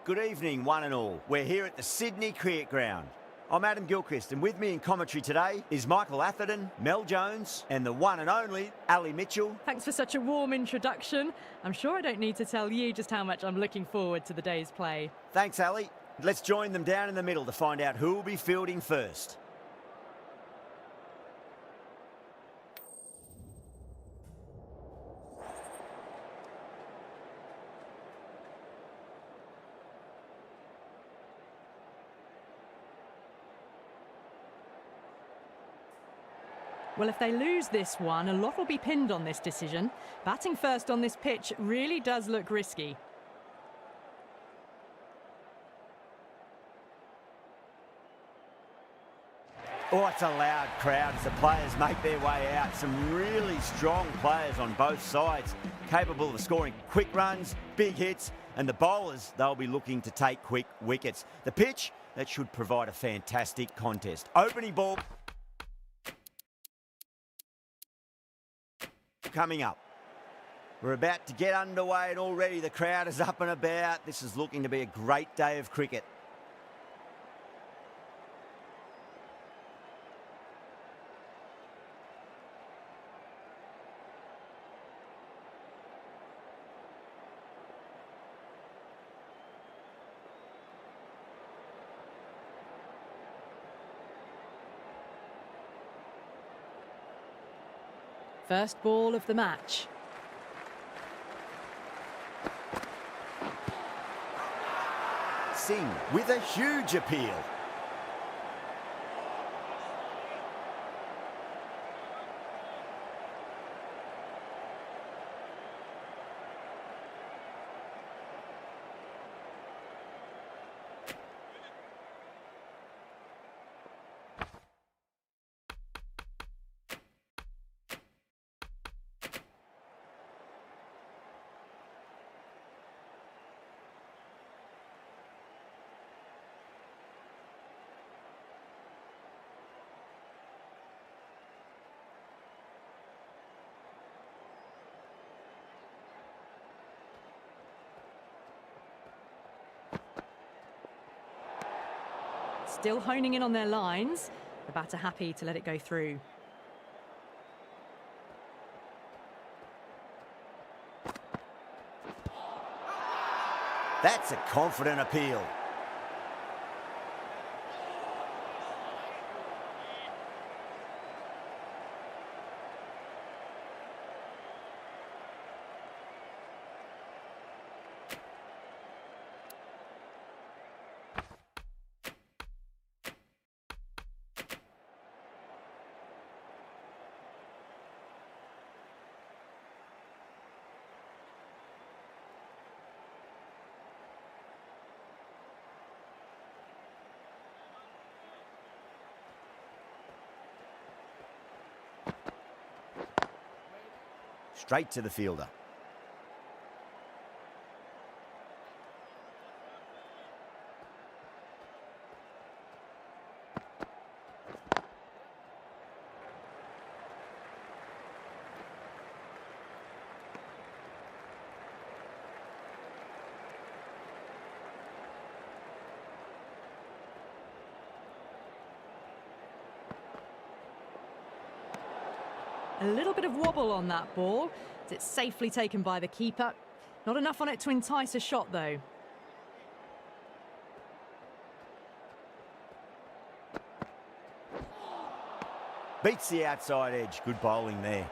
Good evening, one and all. We're here at the Sydney Cricket Ground. I'm Adam Gilchrist, and with me in commentary today is Michael Atherton, Mel Jones, and the one and only Ali Mitchell. Thanks for such a warm introduction. I'm sure I don't need to tell you just how much I'm looking forward to the day's play. Thanks, Ali. Let's join them down in the middle to find out who will be fielding first. Well, if they lose this one, a lot will be pinned on this decision. Batting first on this pitch really does look risky. Oh, it's a loud crowd as the players make their way out. Some really strong players on both sides, capable of scoring quick runs, big hits, and the bowlers, they'll be looking to take quick wickets. The pitch, that should provide a fantastic contest. Opening ball coming up. We're about to get underway and already the crowd is up and about. This is looking to be a great day of cricket. First ball of the match. Singh with a huge appeal. Still honing in on their lines. The batter happy to let it go through. That's a confident appeal. Straight to the fielder. A little bit of wobble on that ball. It's safely taken by the keeper. Not enough on it to entice a shot, though. Beats the outside edge. Good bowling there.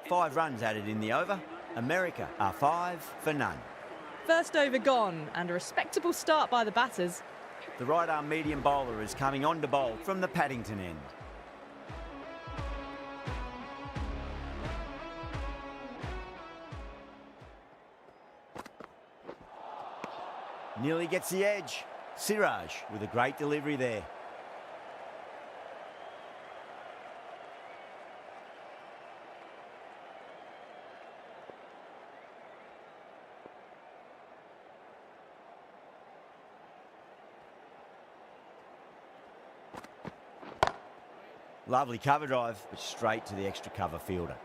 5 runs added in the over. America are 5 for none. First over gone, and a respectable start by the batters. The right-arm medium bowler is coming on to bowl from the Paddington end. Nearly gets the edge. Siraj with a great delivery there. Lovely cover drive, but straight to the extra cover fielder.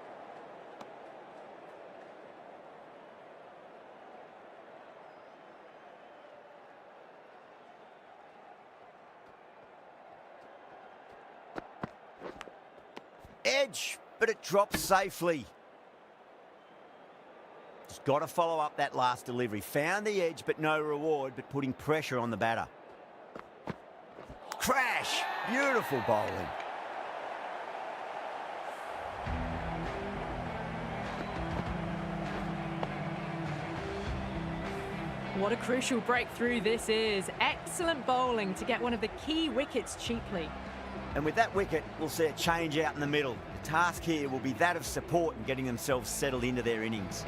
Edge, but it drops safely. Just got to follow up that last delivery. Found the edge, but no reward, but putting pressure on the batter. Crash! Beautiful bowling. What a crucial breakthrough this is. Excellent bowling to get one of the key wickets cheaply. And with that wicket, we'll see a change out in the middle. The task here will be that of support and getting themselves settled into their innings.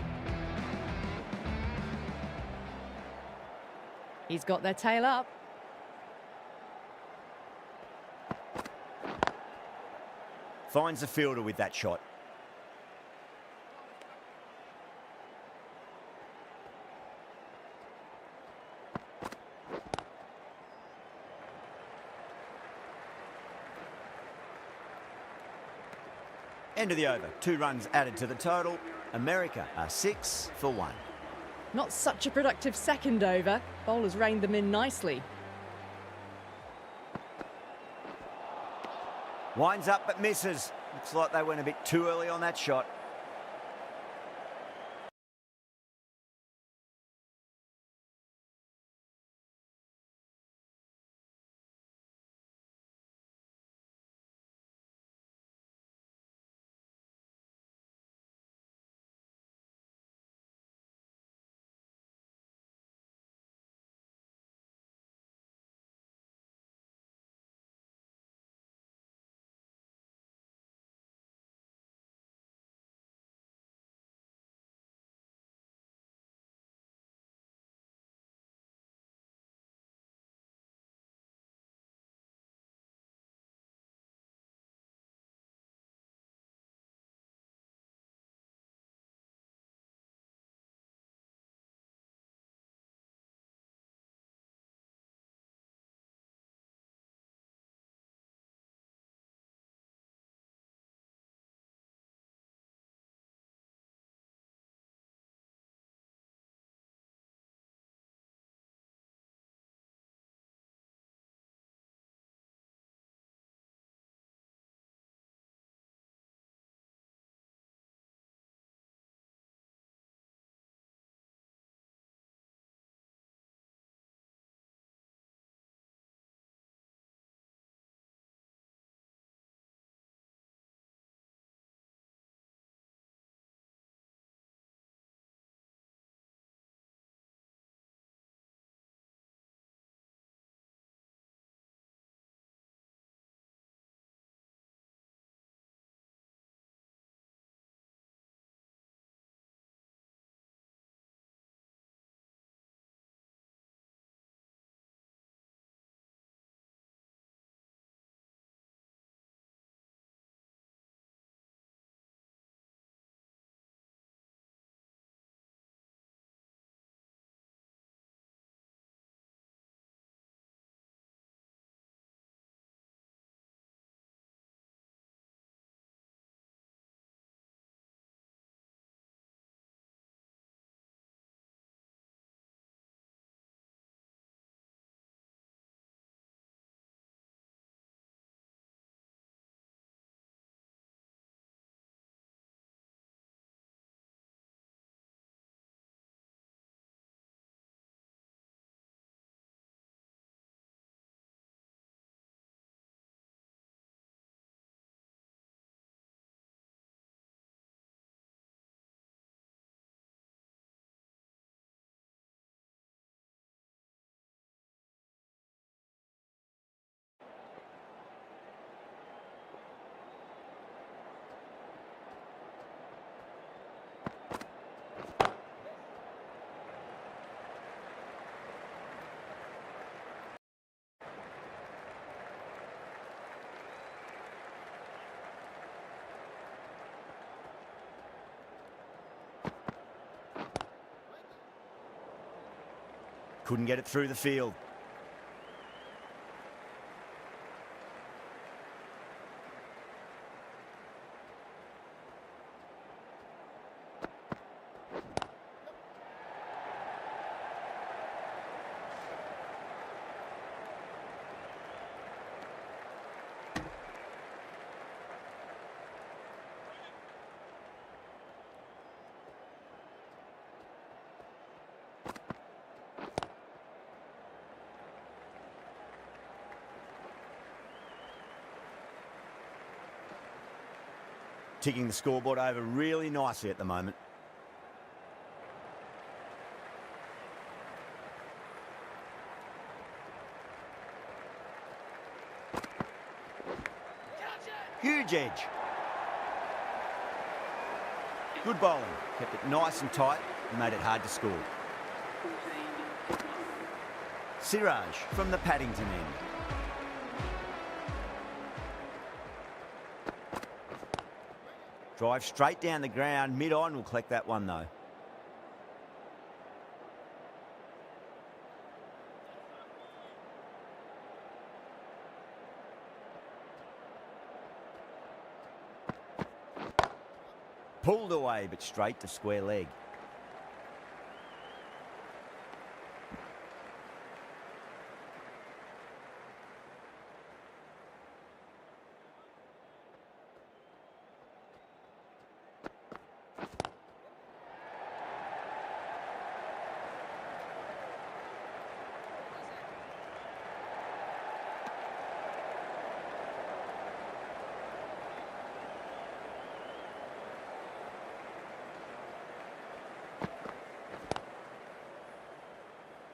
He's got their tail up. Finds the fielder with that shot. End of the over. 2 runs added to the total. America are 6 for 1. Not such a productive second over. Bowlers reined them in nicely. Winds up but misses. Looks like they went a bit too early on that shot. Couldn't get it through the field. Ticking the scoreboard over really nicely at the moment. Huge edge. Good bowling. Kept it nice and tight and made it hard to score. Siraj from the Paddington end. Drive straight down the ground, mid-on will collect that one though. Pulled away, but straight to square leg.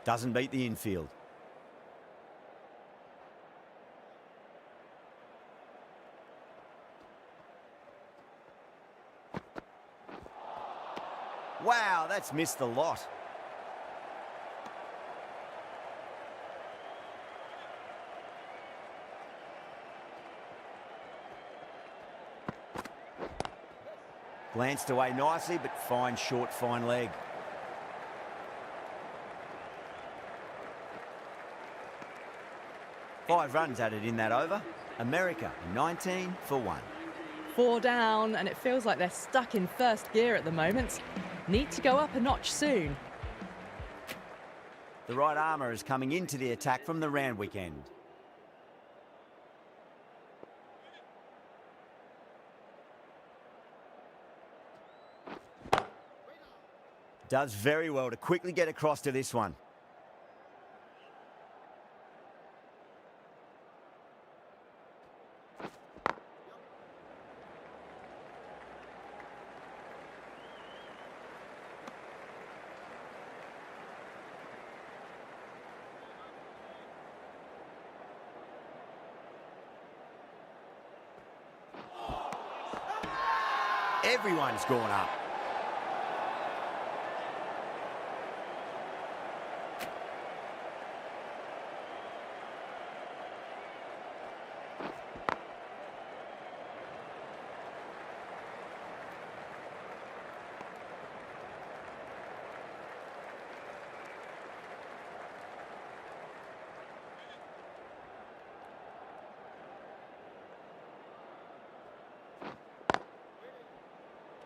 Doesn't beat the infield. Wow, that's missed a lot. Glanced away nicely, but fine short, fine leg. Five runs added in that over. America 19 for 1. 4 down, and it feels like they're stuck in first gear at the moment. Need to go up a notch soon. The right armour is coming into the attack from the Randwick end. Does very well to quickly get across to this one. Everyone's gone up.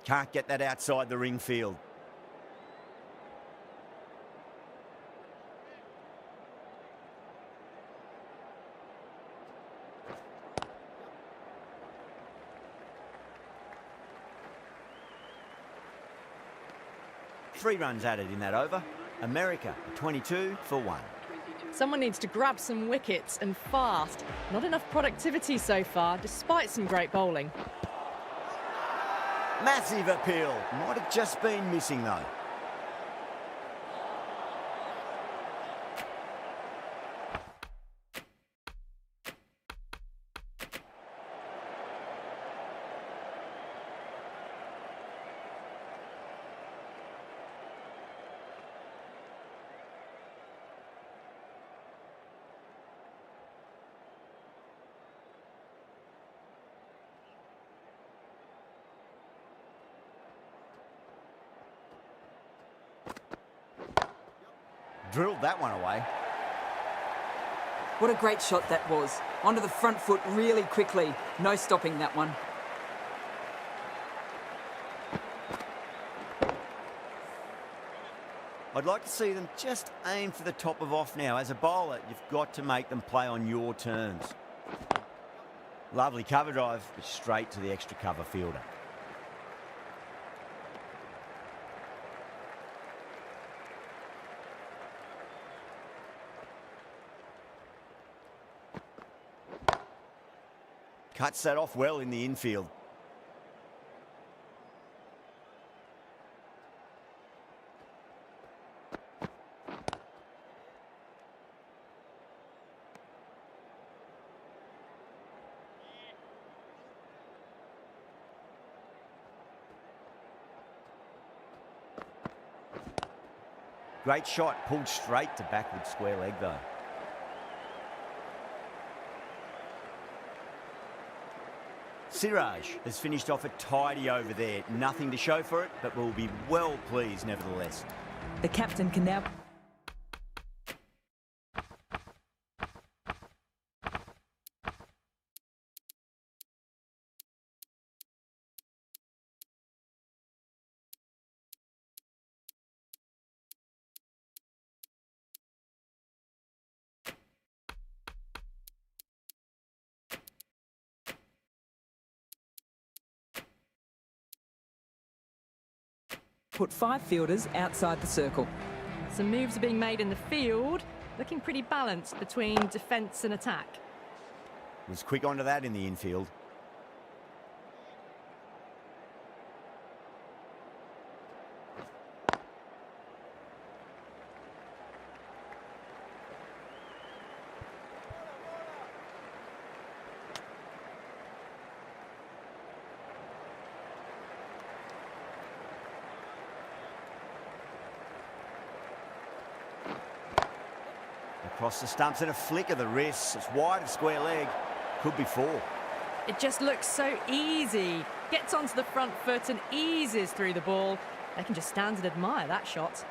Can't get that outside the ring field. Three runs added in that over. America 22 for 1. Someone needs to grab some wickets and fast. Not enough productivity so far, despite some great bowling. Massive appeal. Might have just been missing though. drilled that one away. What a great shot that was. Onto the front foot really quickly. No stopping that one. I'd like to see them just aim for the top of off now. As a bowler, you've got to make them play on your terms. Lovely cover drive, but straight to the extra cover fielder. Cuts that off well in the infield. Great shot, pulled straight to backward square leg though. Siraj has finished off a tidy over there. Nothing to show for it, but will be well pleased nevertheless. The captain can now... put 5 fielders outside the circle. Some moves are being made in the field, looking pretty balanced between defence and attack. Was quick onto that in the infield. Across the stumps and a flick of the wrist. It's wide of square leg. Could be 4. It just looks so easy. Gets onto the front foot and eases through the ball. They can just stand and admire that shot.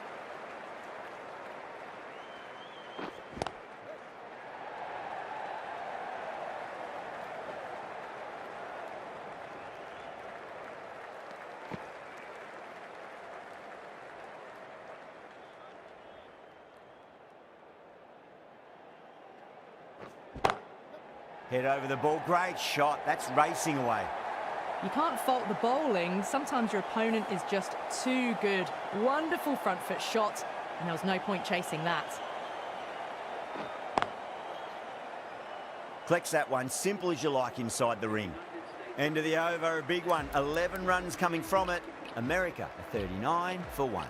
Head over the ball. Great shot. That's racing away. You can't fault the bowling. Sometimes your opponent is just too good. Wonderful front foot shot, and there was no point chasing that. Collects that one. Simple as you like inside the ring. End of the over, a big one. 11 runs coming from it. America, a 39 for 1.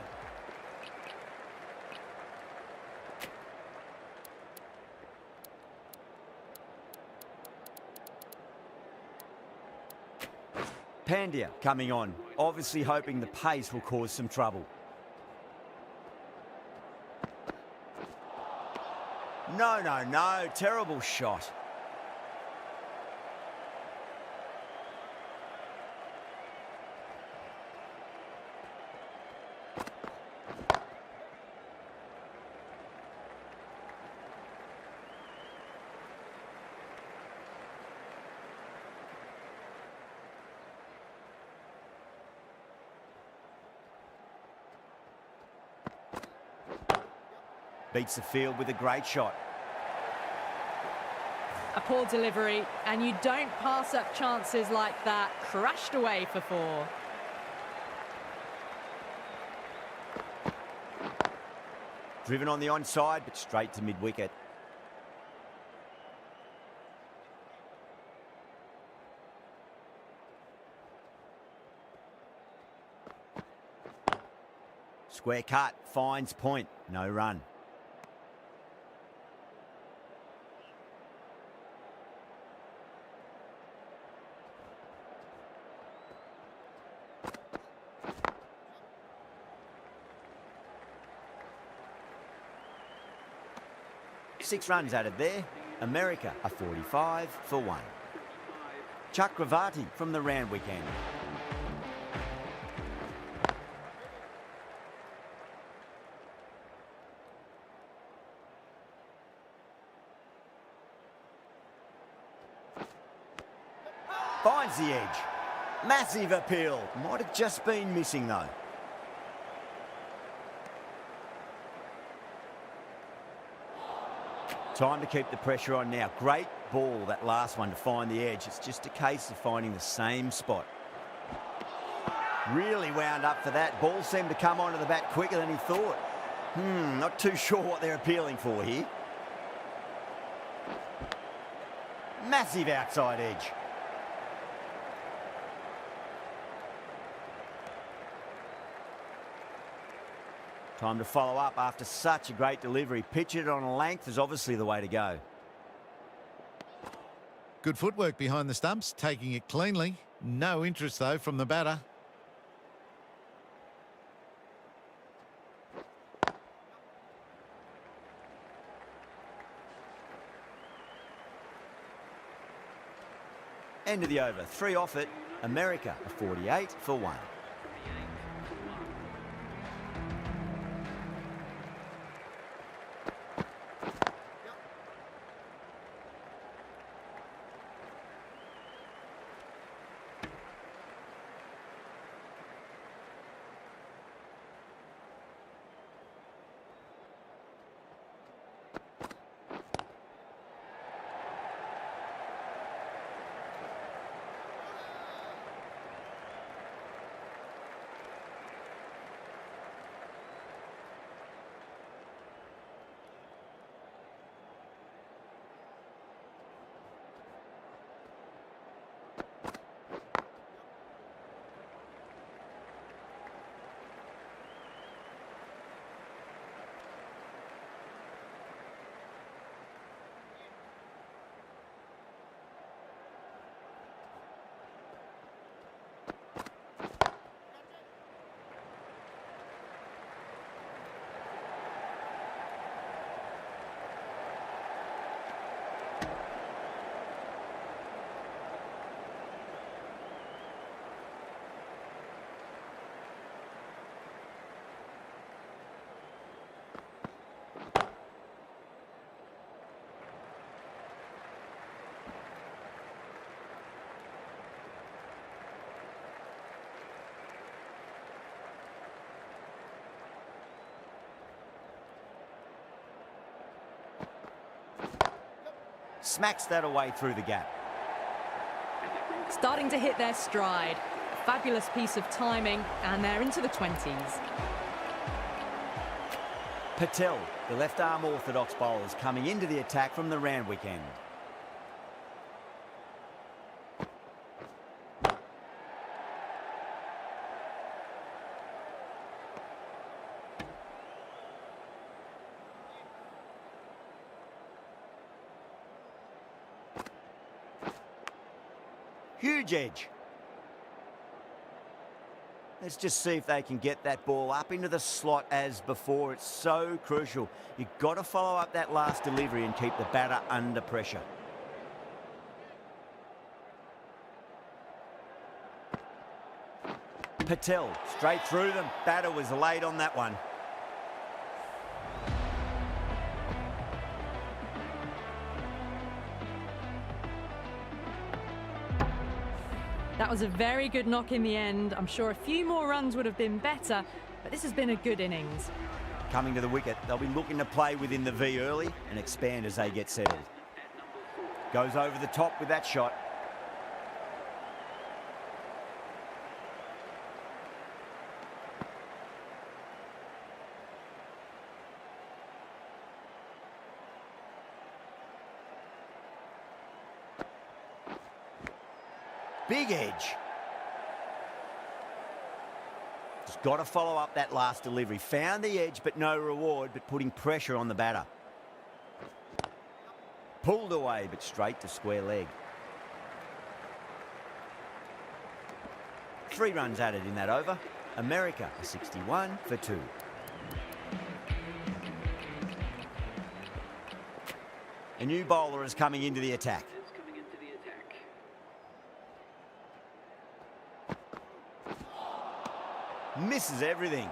Pandya coming on, obviously hoping the pace will cause some trouble. No, terrible shot. Beats the field with a great shot. A poor delivery, and you don't pass up chances like that. Crashed away for 4. Driven on the onside, but straight to mid-wicket. Square cut, finds point, no run. Six runs added there. America, a 45 for 1. Chakravarti from the round weekend. Finds the edge. Massive appeal. Might have just been missing though. Time to keep the pressure on now. Great ball, that last one, to find the edge. It's just a case of finding the same spot. Really wound up for that. Ball seemed to come onto the bat quicker than he thought. Not too sure what they're appealing for here. Massive outside edge. Time to follow up after such a great delivery. Pitch it on a length is obviously the way to go. Good footwork behind the stumps, taking it cleanly. No interest, though, from the batter. End of the over. 3 off it. America, a 48 for 1. Smacks that away through the gap. Starting to hit their stride. Fabulous piece of timing, and they're into the 20s. Patel, the left-arm orthodox bowlers, coming into the attack from the Randwick end. Huge edge. Let's just see if they can get that ball up into the slot as before. It's so crucial. You've got to follow up that last delivery and keep the batter under pressure. Patel, straight through them. Batter was late on that one. That was a very good knock in the end. I'm sure a few more runs would have been better, but this has been a good innings. Coming to the wicket, they'll be looking to play within the V early and expand as they get settled. Goes over the top with that shot. Big edge. Just got to follow up that last delivery. Found the edge, but no reward, but putting pressure on the batter. Pulled away, but straight to square leg. 3 runs added in that over. America, a 61 for 2. A new bowler is coming into the attack. Misses everything.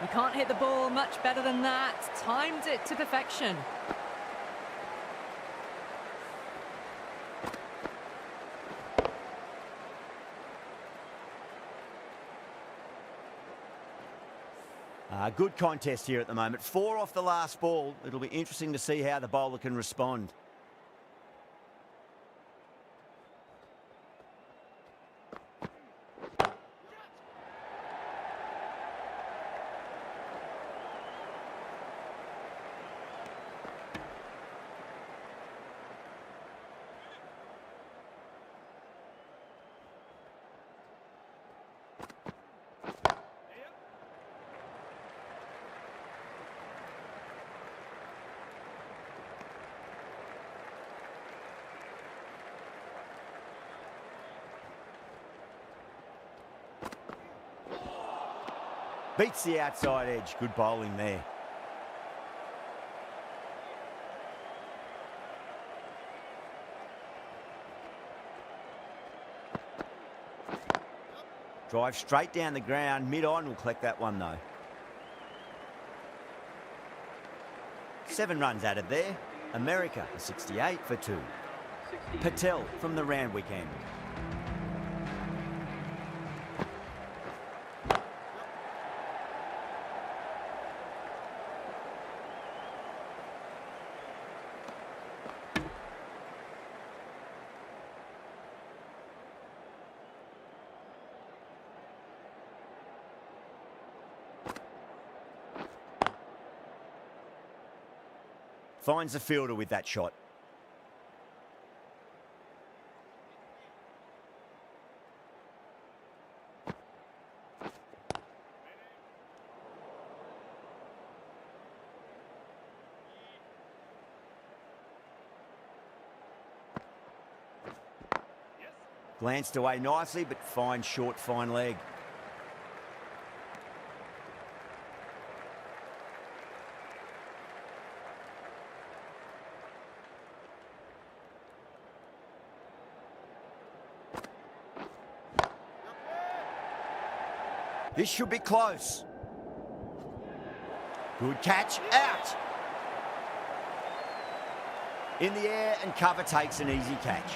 You can't hit the ball much better than that. Timed it to perfection. Good contest here at the moment. 4 off the last ball. It'll be interesting to see how the bowler can respond. Beats the outside edge. Good bowling there. Drive straight down the ground. Mid-on will collect that one though. 7 runs added there. America, a 68 for 2. Patel from the Randwick end. Finds the fielder with that shot. Glanced away nicely, but fine short, fine leg. This should be close. Good catch, out. In the air and cover takes an easy catch.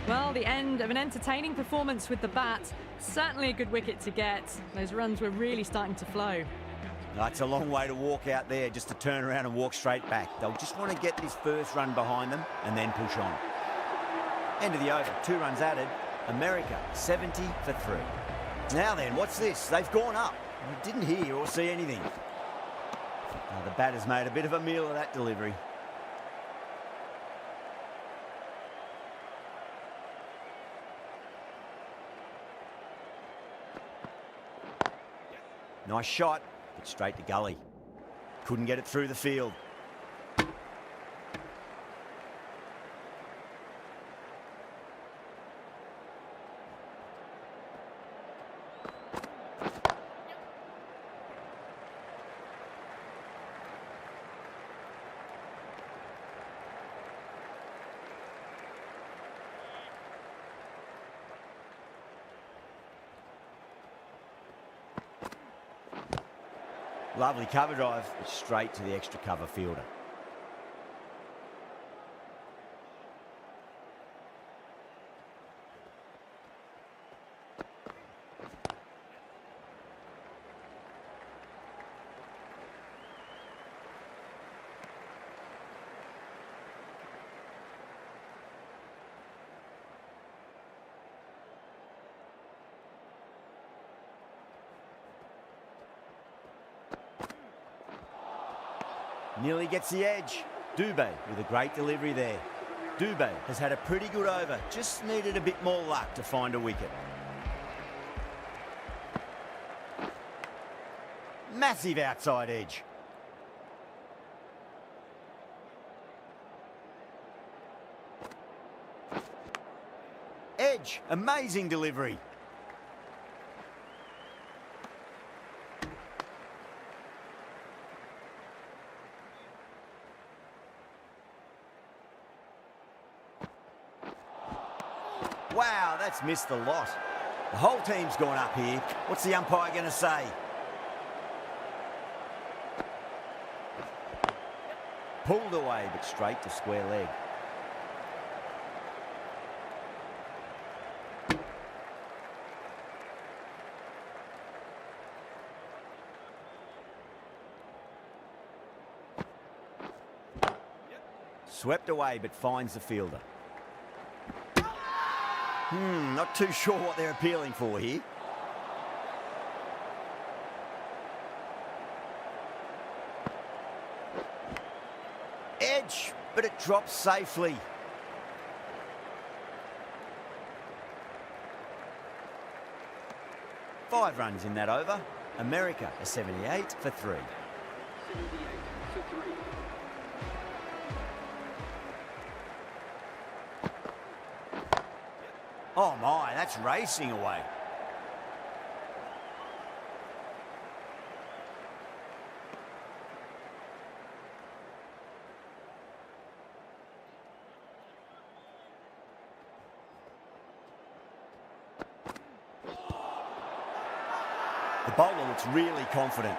Well, the end of an entertaining performance with the bat. Certainly a good wicket to get. Those runs were really starting to flow. It's a long way to walk out there just to turn around and walk straight back. They'll just want to get this first run behind them and then push on. End of the over, 2 runs added. America, 70 for 3. Now then, what's this? They've gone up. I didn't hear or see anything. The batter's made a bit of a meal of that delivery. Nice shot, but straight to gully. Couldn't get it through the field. Lovely cover drive, straight to the extra cover fielder. Nearly gets the edge. Dubé with a great delivery there. Dubé has had a pretty good over, just needed a bit more luck to find a wicket. Massive outside edge. Edge, amazing delivery. Wow, that's missed the lot. The whole team's gone up here. What's the umpire going to say? Pulled away, but straight to square leg. Swept away, but finds the fielder. Not too sure what they're appealing for here. Edge, but it drops safely. Five runs in that over. America a 78 for 3. Oh my, that's racing away. The bowler looks really confident.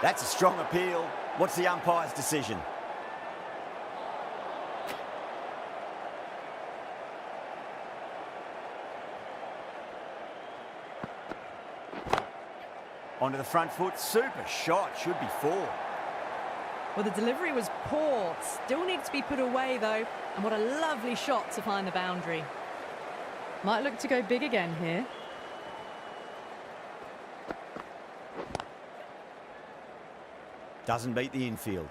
That's a strong appeal. What's the umpire's decision? Onto the front foot, super shot, should be 4. Well, the delivery was poor. Still needs to be put away, though. And what a lovely shot to find the boundary. Might look to go big again here. Doesn't beat the infield.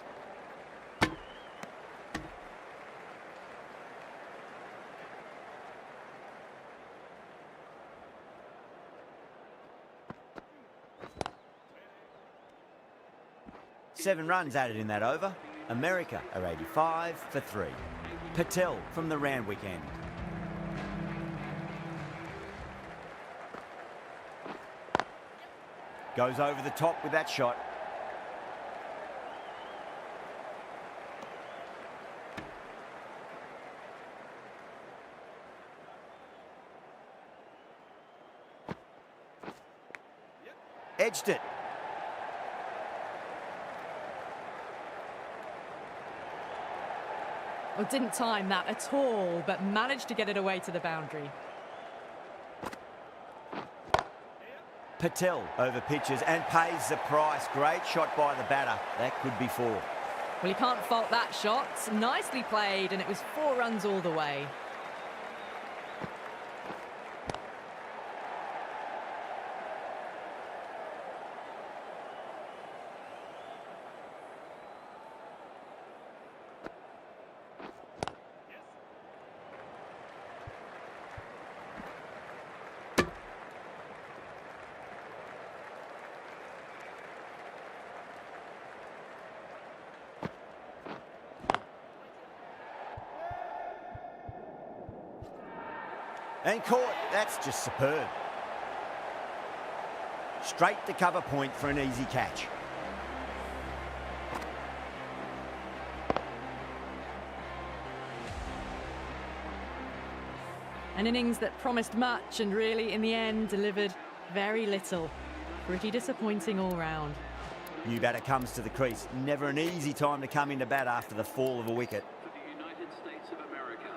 Seven runs added in that over. America are 85 for 3. Patel from the Randwick end. Goes over the top with that shot. Edged it. Well, didn't time that at all, but managed to get it away to the boundary. Patel over pitches and pays the price. Great shot by the batter. That could be 4. Well, you can't fault that shot. Nicely played, and it was 4 runs all the way. And caught. That's just superb. Straight to cover point for an easy catch. An innings that promised much and really, in the end, delivered very little. Pretty disappointing all round. New batter comes to the crease. Never an easy time to come into bat after the fall of a wicket. For the United States of America.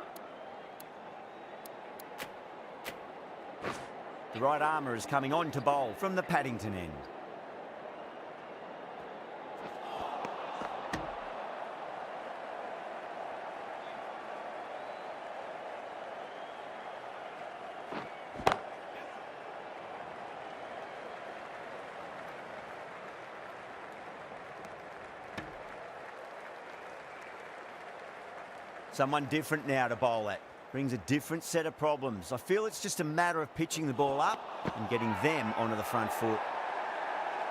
The right armour is coming on to bowl from the Paddington end. Someone different now to bowl at. Brings a different set of problems. I feel it's just a matter of pitching the ball up and getting them onto the front foot.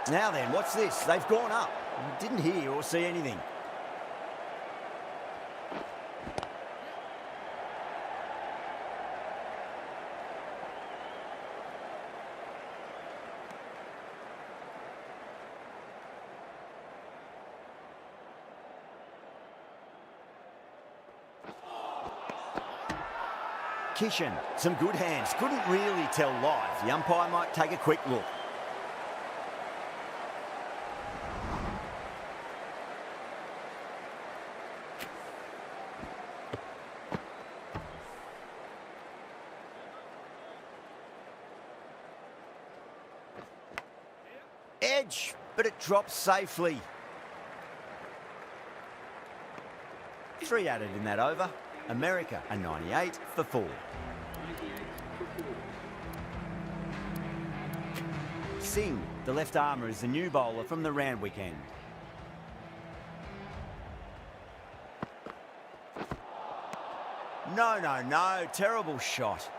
Now then, what's this? They've gone up. Didn't hear or see anything. Kishan, some good hands. Couldn't really tell live. The umpire might take a quick look. Edge, but it drops safely. 3 added in that over. America a 98 for 4. 98 for 4. Singh, the left armour, is the new bowler from the round weekend. No, terrible shot.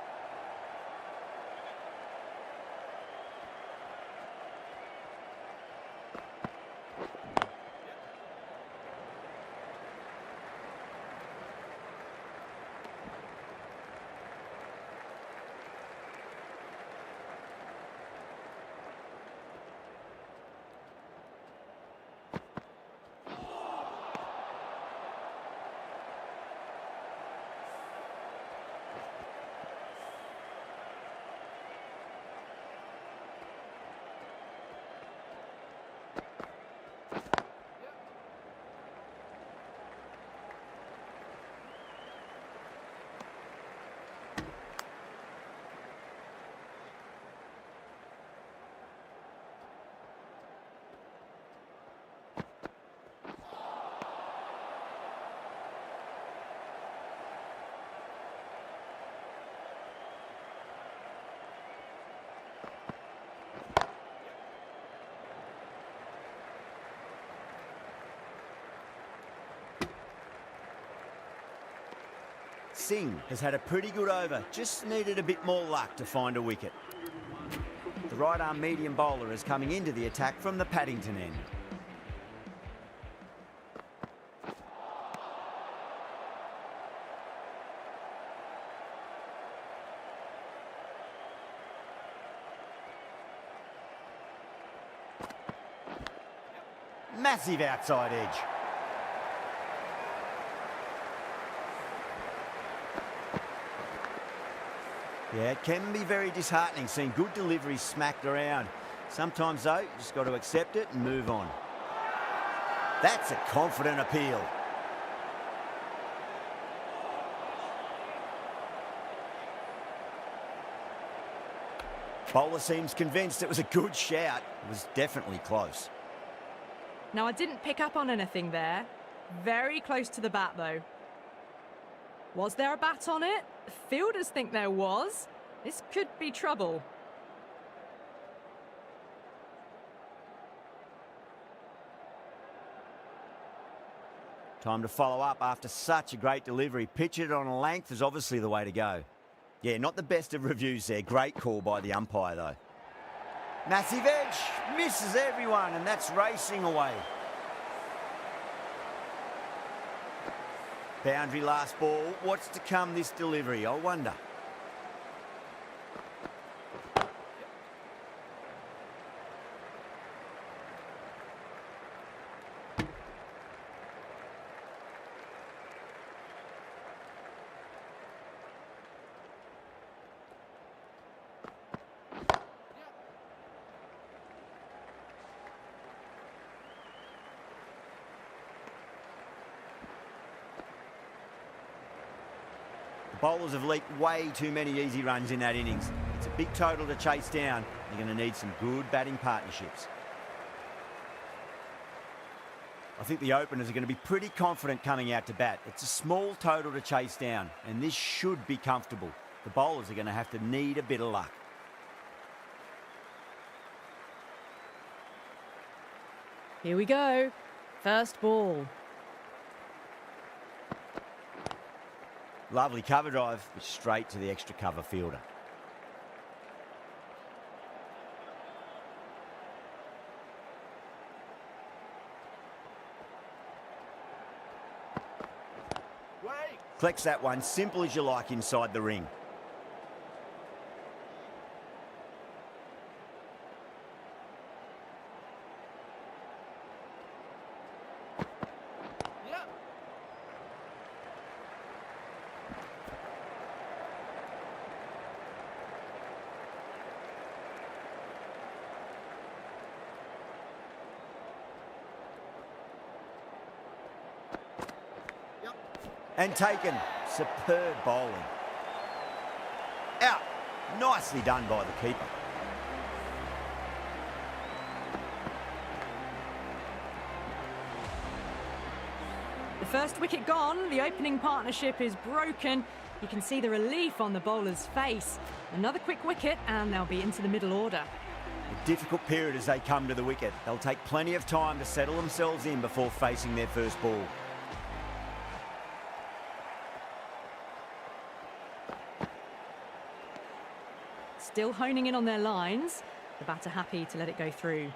Singh has had a pretty good over, just needed a bit more luck to find a wicket. The right arm medium bowler is coming into the attack from the Paddington end. Massive outside edge. Yeah, it can be very disheartening seeing good deliveries smacked around. Sometimes, though, you just got to accept it and move on. That's a confident appeal. Bowler seems convinced it was a good shout. It was definitely close. Now, I didn't pick up on anything there. Very close to the bat, though. Was there a bat on it? Fielders think there was. This could be trouble. Time to follow up after such a great delivery. Pitch it on a length is obviously the way to go. Yeah, not the best of reviews there. Great call by the umpire, though. Massive edge. Misses everyone, and that's racing away. Boundary last ball. What's to come this delivery, I wonder? Bowlers have leaked way too many easy runs in that innings. It's a big total to chase down. They're going to need some good batting partnerships. I think the openers are going to be pretty confident coming out to bat. It's a small total to chase down, and this should be comfortable. The bowlers are going to have to need a bit of luck. Here we go. First ball. Lovely cover drive, straight to the extra cover fielder. Collects that one, simple as you like inside the ring. And taken. Superb bowling. Out. Nicely done by the keeper. The first wicket gone, the opening partnership is broken. You can see the relief on the bowler's face. Another quick wicket and they'll be into the middle order. A difficult period as they come to the wicket. They'll take plenty of time to settle themselves in before facing their first ball. Still honing in on their lines. The batter happy to let it go through.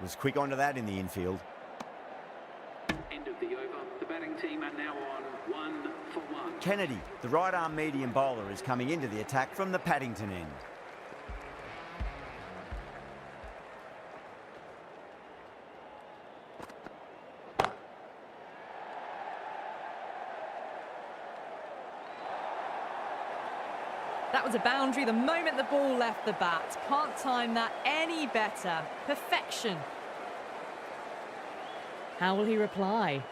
Was quick onto that in the infield. End of the over. The batting team are now on 1 for 1. Kennedy, the right arm medium bowler, is coming into the attack from the Paddington end. That was a boundary the moment the ball left the bat. Can't time that any better. Perfection. How will he reply?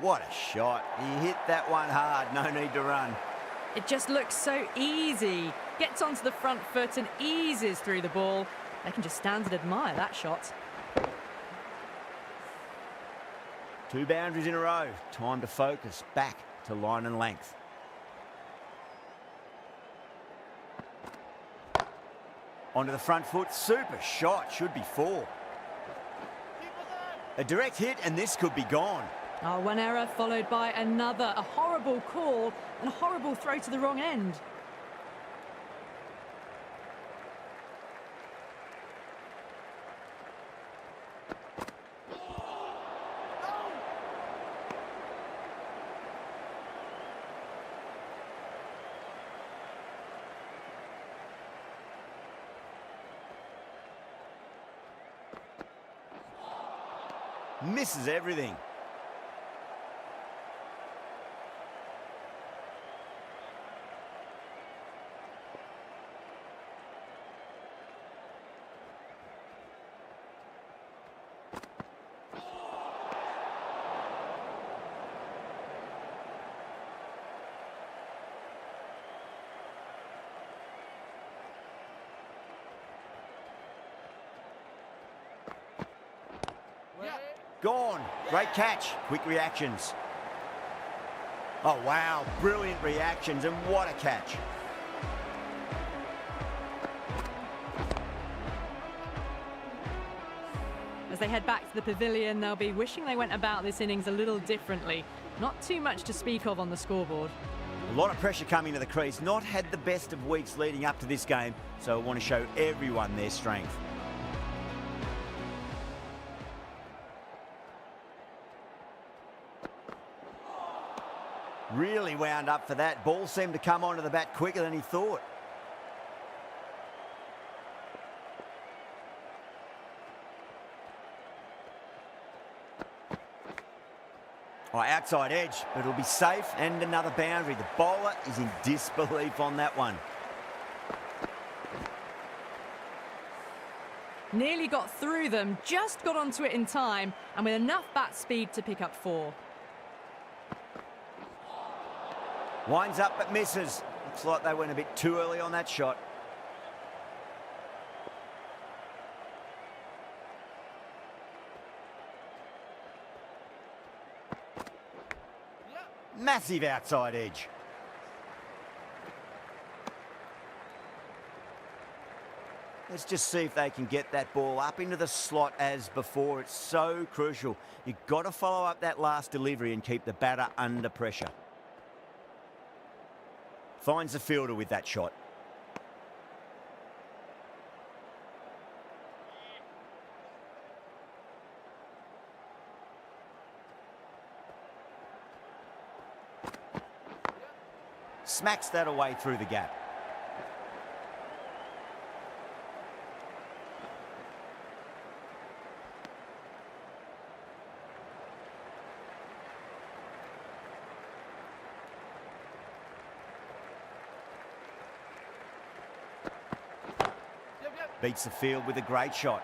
What a shot. He hit that one hard. No need to run. It just looks so easy. Gets onto the front foot and eases through the ball. They can just stand and admire that shot. 2 boundaries in a row. Time to focus back to line and length. Onto the front foot. Super shot. Should be 4. A direct hit and this could be gone. Oh, one error followed by another. A horrible call and a horrible throw to the wrong end. Misses everything. Gone. Great catch. Quick reactions. Oh, wow. Brilliant reactions, and what a catch. As they head back to the pavilion, they'll be wishing they went about this innings a little differently. Not too much to speak of on the scoreboard. A lot of pressure coming to the crease. Not had the best of weeks leading up to this game, so I want to show everyone their strength. Really wound up for that. Ball seemed to come onto the bat quicker than he thought. Oh, outside edge, but it'll be safe and another boundary. The bowler is in disbelief on that one. Nearly got through them, just got onto it in time, and with enough bat speed to pick up 4. Winds up but misses. Looks like they went a bit too early on that shot. Massive outside edge. Let's just see if they can get that ball up into the slot as before. It's so crucial. You've got to follow up that last delivery and keep the batter under pressure. Finds the fielder with that shot. Smacks that away through the gap. Beats the field with a great shot.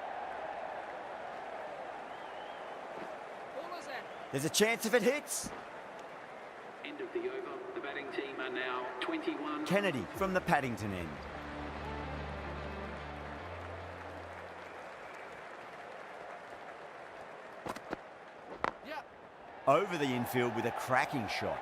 There's a chance if it hits. End of the over. The batting team are now 21. Kennedy from the Paddington end. Over the infield with a cracking shot.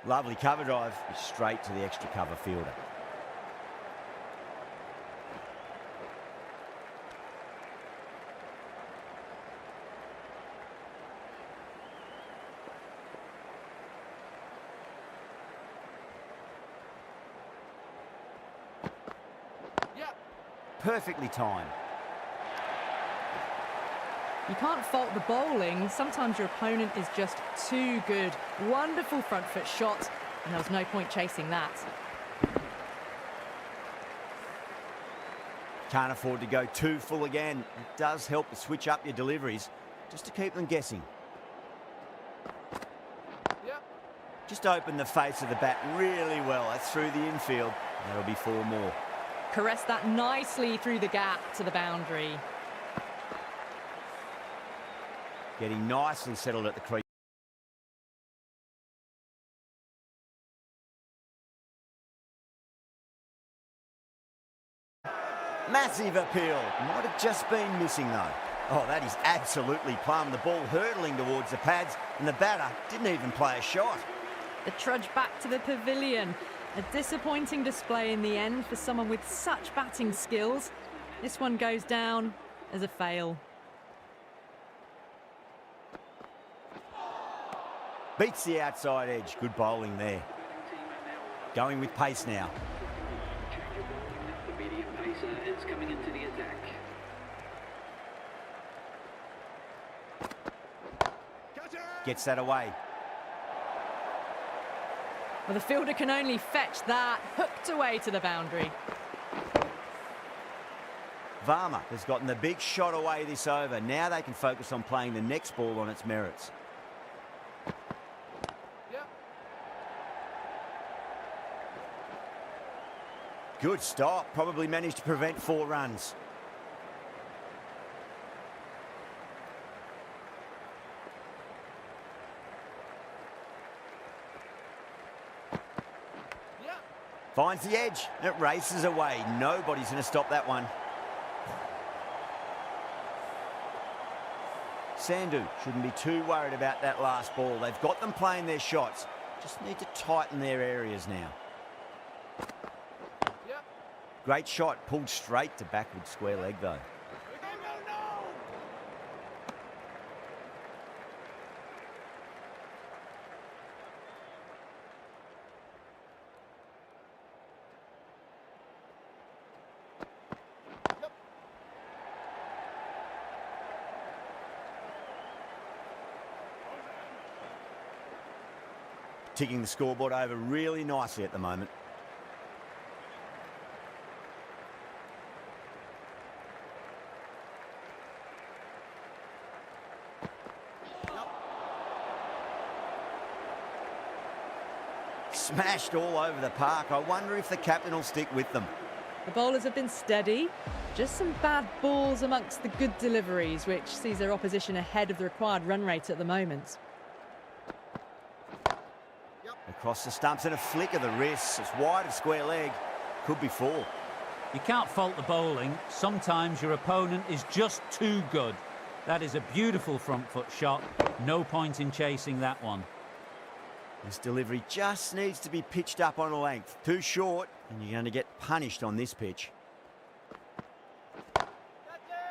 Lovely cover drive, straight to the extra cover fielder. Perfectly timed. You can't fault the bowling. Sometimes your opponent is just too good. Wonderful front foot shot, and there was no point chasing that. Can't afford to go too full again. It does help to switch up your deliveries, just to keep them guessing. Just open the face of the bat really well. That's through the infield. That'll be 4 more. Caressed that nicely through the gap to the boundary. Getting nicely settled at the crease. Massive appeal. Might have just been missing though. Oh, that is absolutely plumb. The ball hurtling towards the pads and the batter didn't even play a shot. The trudge back to the pavilion. A disappointing display in the end for someone with such batting skills. This one goes down as a fail. Beats the outside edge. Good bowling there. Going with pace now. Change of bowling. The medium pacer is coming into the attack. Gets that away. Well, the fielder can only fetch that. Hooked away to the boundary. Varma has gotten the big shot away this over. Now they can focus on playing the next ball on its merits. Good stop. Probably managed to prevent 4 runs. Finds the edge. It races away. Nobody's going to stop that one. Sandhu shouldn't be too worried about that last ball. They've got them playing their shots. Just need to tighten their areas now. Great shot. Pulled straight to backward square leg though. Ticking the scoreboard over really nicely at the moment. Smashed all over the park. I wonder if the captain will stick with them. The bowlers have been steady. Just some bad balls amongst the good deliveries, which sees their opposition ahead of the required run rate at the moment. Across the stumps and a flick of the wrist. It's wide of square leg. Could be 4. You can't fault the bowling. Sometimes your opponent is just too good. That is a beautiful front foot shot. No point in chasing that one. This delivery just needs to be pitched up on a length. Too short, and you're going to get punished on this pitch.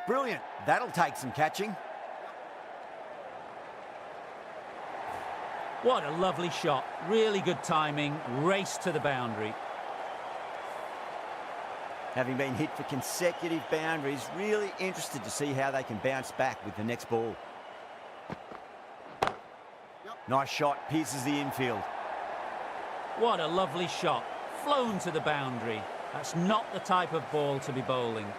Brilliant. That'll take some catching. What a lovely shot. Really good timing. Race to the boundary. Having been hit for consecutive boundaries, really interested to see how they can bounce back with the next ball. Nice shot, pierces the infield. What a lovely shot. Flown to the boundary. That's not the type of ball to be bowling.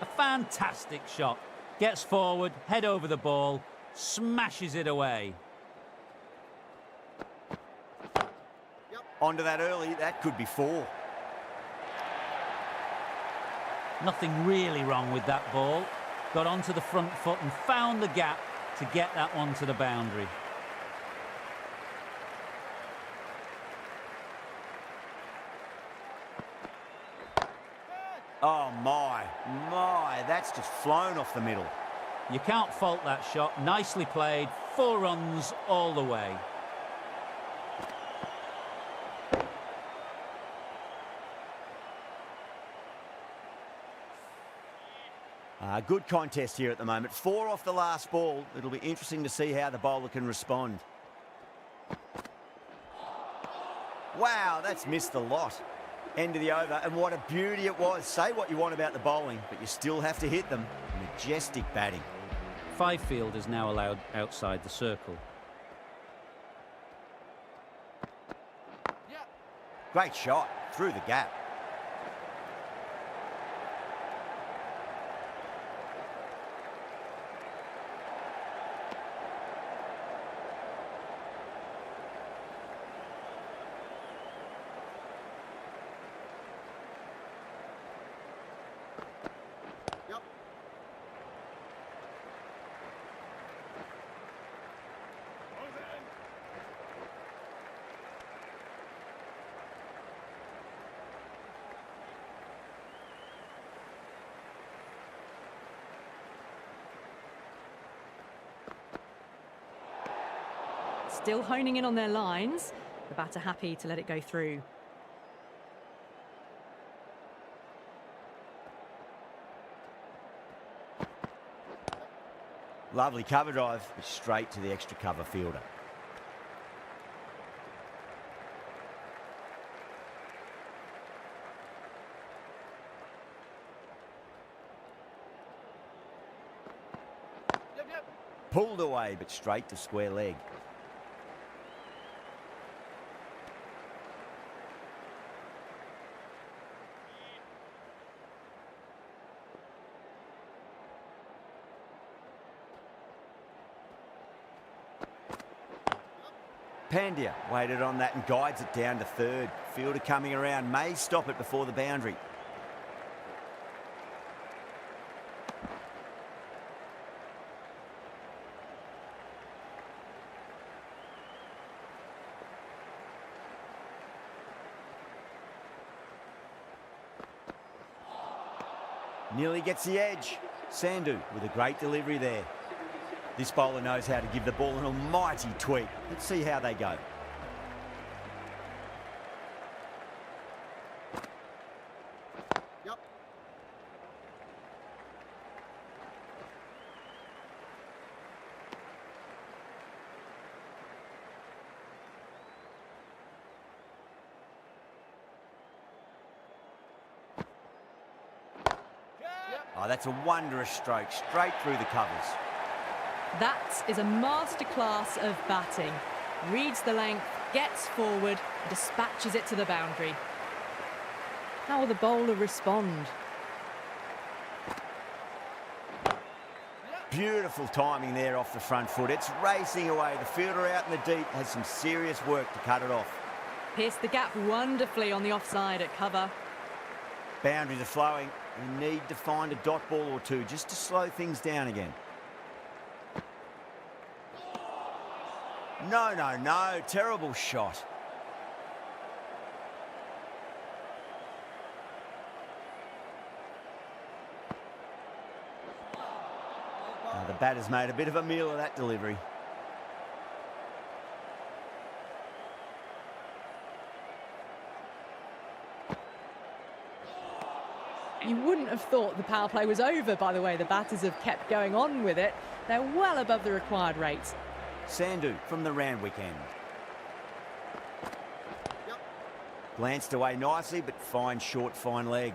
A fantastic shot. Gets forward, head over the ball, smashes it away. Onto that early, that could be 4. Nothing really wrong with that ball. Got onto the front foot and found the gap to get that one to the boundary. Oh my, that's just flown off the middle. You can't fault that shot. Nicely played. 4 runs all the way. Good contest here at the moment. 4 off the last ball. It'll be interesting to see how the bowler can respond. Wow, that's missed the lot. End of the over, and what a beauty it was. Say what you want about the bowling, but you still have to hit them. Majestic batting. 5 fielders now allowed outside the circle. Great shot, through the gap. Still honing in on their lines. The batter happy to let it go through. Lovely cover drive, straight to the extra cover fielder. Pulled away, but straight to square leg. Pandya waited on that and guides it down to third. Fielder coming around, may stop it before the boundary. Nearly gets the edge. Sandhu with a great delivery there. This bowler knows how to give the ball an almighty tweak. Let's see how they go. Oh, that's a wondrous stroke, straight through the covers. That is a masterclass of batting. Reads the length, gets forward, dispatches it to the boundary. How will the bowler respond? Beautiful timing there off the front foot. It's racing away. The fielder out in the deep has some serious work to cut it off. Pierced the gap wonderfully on the offside at cover. Boundaries are flowing. We need to find a dot ball or two just to slow things down again. No, terrible shot. The batter's made a bit of a meal of that delivery. You wouldn't have thought the power play was over by the way the batters have kept going on with it. They're well above the required rate. Sandhu from the Randwick end. Glanced away nicely, but fine short, fine leg.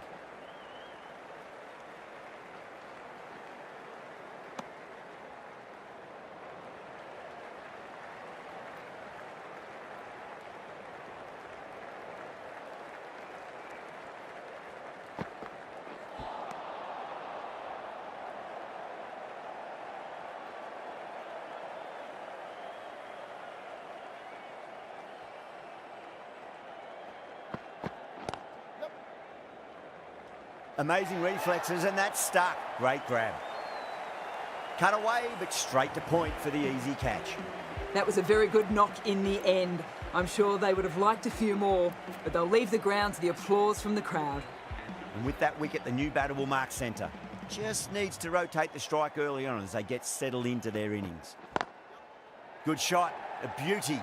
Amazing reflexes, and that's stuck. Great grab. Cut away, but straight to point for the easy catch. That was a very good knock in the end. I'm sure they would have liked a few more, but they'll leave the ground to the applause from the crowd. And with that wicket, the new batter will mark centre. Just needs to rotate the strike early on as they get settled into their innings. Good shot, a beauty.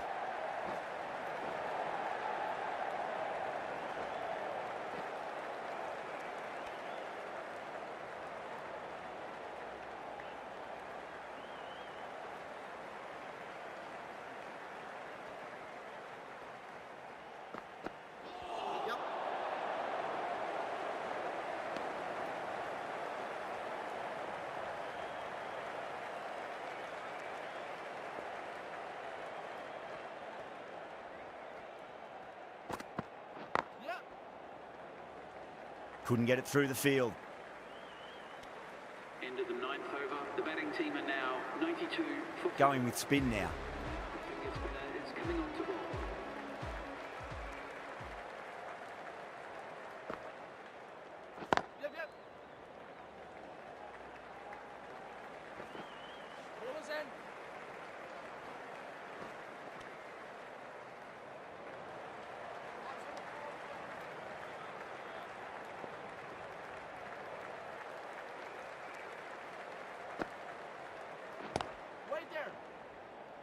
Couldn't get it through the field. End of the 9th over. The batting team are now 92 for... Going with spin now. Youngest batter is coming on to ball.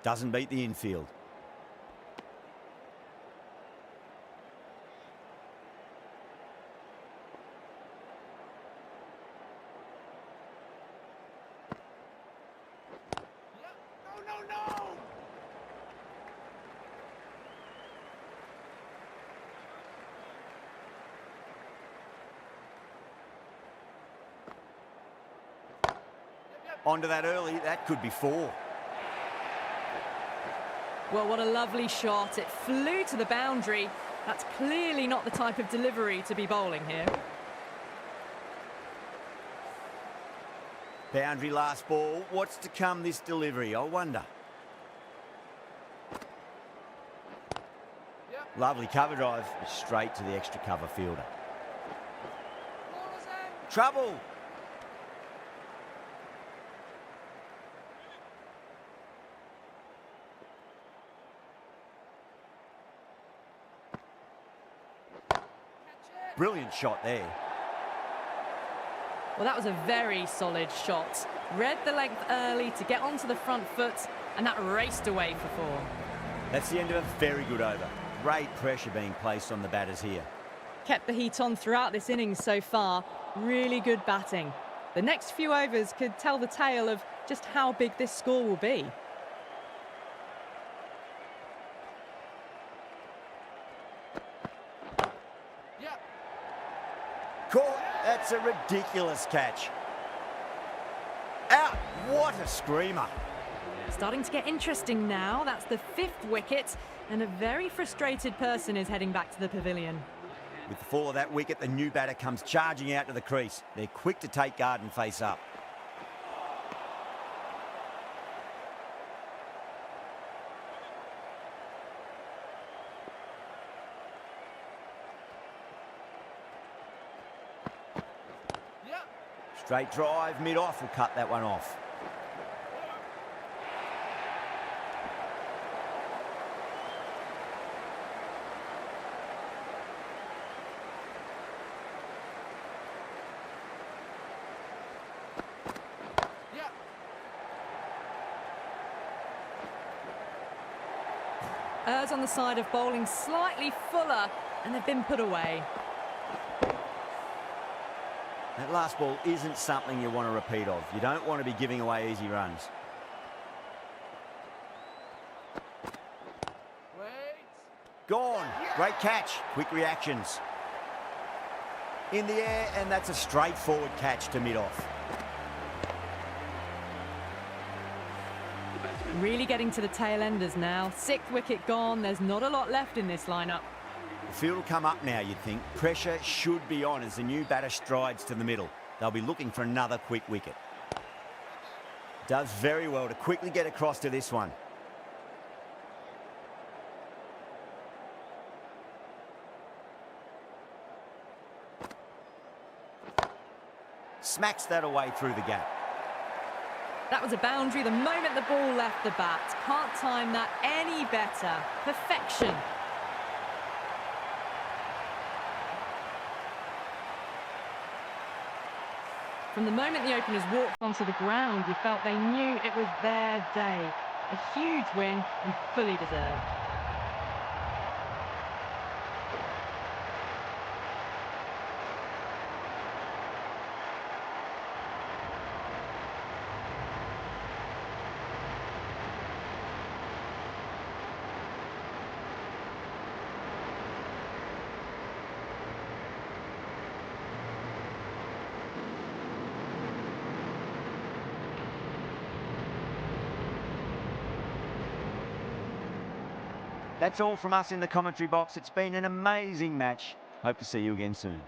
Doesn't beat the infield. Onto that early, that could be 4. Well, what a lovely shot. It flew to the boundary. That's clearly not the type of delivery to be bowling here. Boundary last ball. What's to come this delivery, I wonder. Lovely cover drive, straight to the extra cover fielder. Trouble! Brilliant shot there. Well, that was a very solid shot. Read the length early to get onto the front foot, and that raced away for 4. That's the end of a very good over. Great pressure being placed on the batters here. Kept the heat on throughout this innings so far. Really good batting. The next few overs could tell the tale of just how big this score will be. Caught. That's a ridiculous catch. Out. What a screamer. Starting to get interesting now. That's the 5th wicket, and a very frustrated person is heading back to the pavilion. With the fall of that wicket, the new batter comes charging out to the crease. They're quick to take guard and face up. Straight drive, mid-off will cut that one off. Errs on the side of bowling slightly fuller, and they've been put away. That last ball isn't something you want to repeat of. You don't want to be giving away easy runs. Gone. Great catch. Quick reactions. In the air, and that's a straightforward catch to mid-off. Really getting to the tail enders now. 6th wicket gone. There's not a lot left in this lineup. The field will come up now, you'd think. Pressure should be on as the new batter strides to the middle. They'll be looking for another quick wicket. Does very well to quickly get across to this one. Smacks that away through the gap. That was a boundary the moment the ball left the bat. Can't time that any better. Perfection. From the moment the openers walked onto the ground, you felt they knew it was their day. A huge win and fully deserved. That's all from us in the commentary box. It's been an amazing match. Hope to see you again soon.